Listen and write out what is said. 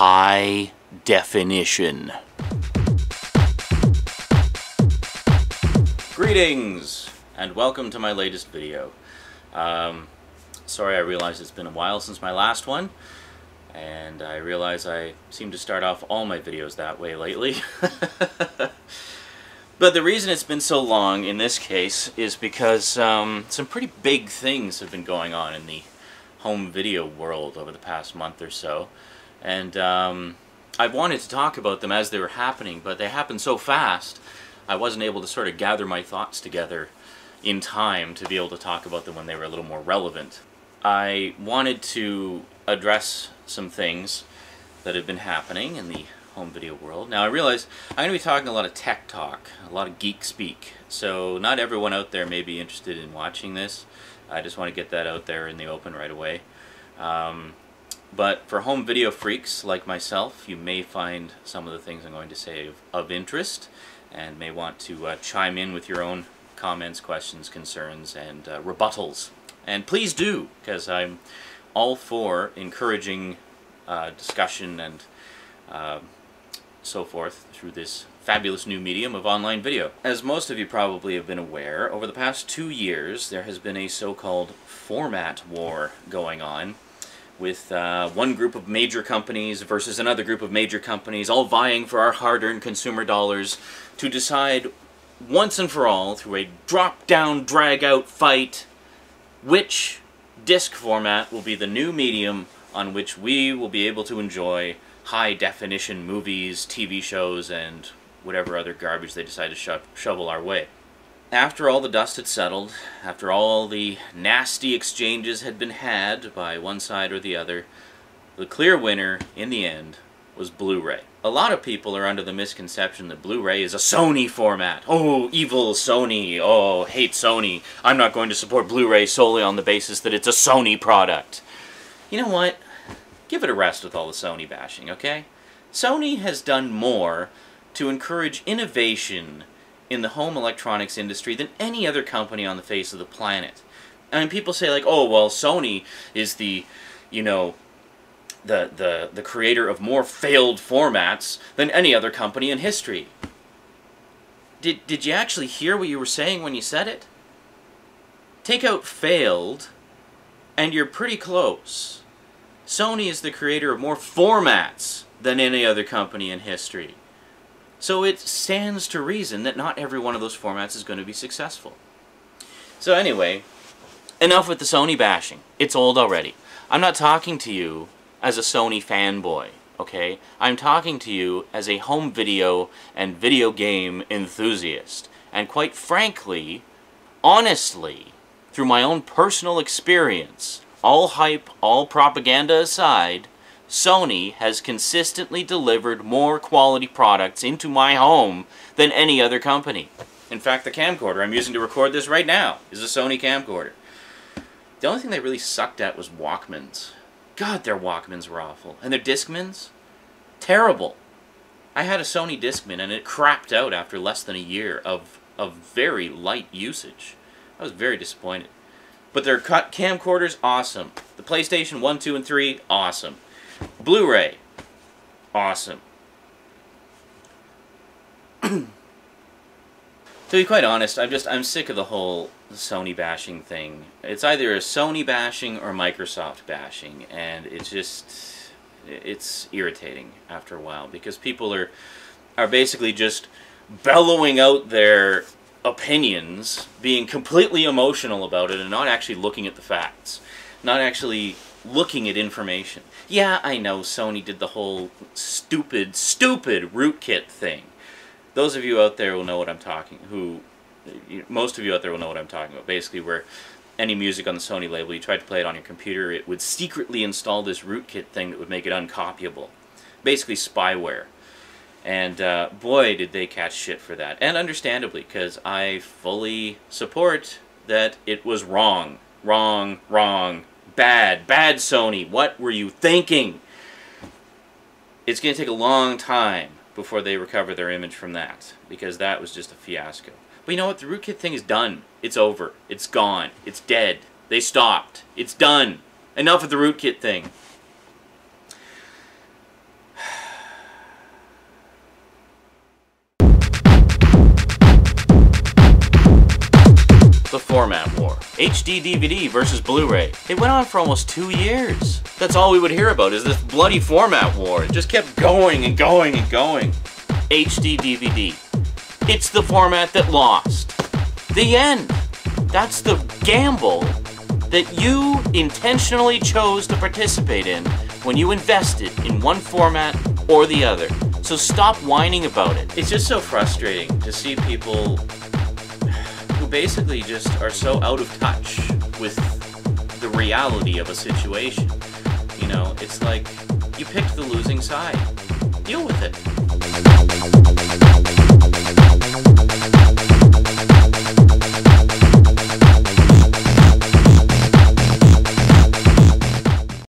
high definition. Greetings and welcome to my latest video. Sorry, I realize it's been a while since my last one, and I realize I seem to start off all my videos that way lately. But the reason it's been so long in this case is because some pretty big things have been going on in the home video world over the past month or so, and I wanted to talk about them as they were happening, but they happened so fast I wasn't able to sort of gather my thoughts together in time to be able to talk about them when they were a little more relevant. I wanted to address some things that have been happening in the home video world. Now I realize I'm going to be talking a lot of tech talk, a lot of geek speak, so not everyone out there may be interested in watching this. I just want to get that out there in the open right away. But for home video freaks like myself, you may find some of the things I'm going to say of interest, and may want to chime in with your own comments, questions, concerns, and rebuttals. And please do, because I'm all for encouraging discussion and so forth through this fabulous new medium of online video. As most of you probably have been aware, over the past 2 years there has been a so-called format war going on, with one group of major companies versus another group of major companies, all vying for our hard-earned consumer dollars to decide once and for all, through a drop-down, drag-out fight, which disc format will be the new medium on which we will be able to enjoy high-definition movies, TV shows, and whatever other garbage they decide to shovel our way. After all the dust had settled, after all the nasty exchanges had been had by one side or the other, the clear winner, in the end, was Blu-ray. A lot of people are under the misconception that Blu-ray is a Sony format. Oh, evil Sony. Oh, hate Sony. I'm not going to support Blu-ray solely on the basis that it's a Sony product. You know what? Give it a rest with all the Sony bashing, okay? Sony has done more to encourage innovation in the home electronics industry than any other company on the face of the planet. I mean, people say like, oh, well, Sony is the, you know, the creator of more failed formats than any other company in history. Did you actually hear what you were saying when you said it? Take out failed, and you're pretty close. Sony is the creator of more formats than any other company in history. So it stands to reason that not every one of those formats is going to be successful. So anyway, enough with the Sony bashing. It's old already. I'm not talking to you as a Sony fanboy, okay? I'm talking to you as a home video and video game enthusiast. And quite frankly, honestly, through my own personal experience, all hype, all propaganda aside, Sony has consistently delivered more quality products into my home than any other company. In fact, the camcorder I'm using to record this right now is a Sony camcorder. The only thing they really sucked at was Walkmans. God, their Walkmans were awful. And their Discmans? Terrible. I had a Sony Discman and it crapped out after less than a year of very light usage. I was very disappointed. But their camcorders, awesome. The PlayStation 1, 2, and 3, awesome. Blu-ray, awesome. To be quite honest, I'm sick of the whole Sony bashing thing. It's either a Sony bashing or Microsoft bashing, and it's irritating after a while, because people are basically just bellowing out their opinions, being completely emotional about it, and not actually looking at the facts, not actually looking at information. Yeah, I know Sony did the whole stupid rootkit thing. Those of you out there will know what I'm talking, most of you out there will know what I'm talking about. Basically, where any music on the Sony label, you tried to play it on your computer, it would secretly install this rootkit thing that would make it uncopyable. Basically spyware. And boy, did they catch shit for that. And understandably, because I fully support that it was wrong. Wrong. Bad Sony. What were you thinking? It's going to take a long time before they recover their image from that, because that was just a fiasco. But you know what? The rootkit thing is done. It's over. It's gone. It's dead. They stopped. It's done. Enough of the rootkit thing. format war. HD DVD versus Blu-ray. It went on for almost 2 years. That's all we would hear about, is this bloody format war. It just kept going and going and going. HD DVD. It's the format that lost. The end. That's the gamble that you intentionally chose to participate in when you invested in one format or the other. So stop whining about it. It's just so frustrating to see people who basically just are so out of touch with the reality of a situation. You know, it's like you picked the losing side. Deal with it.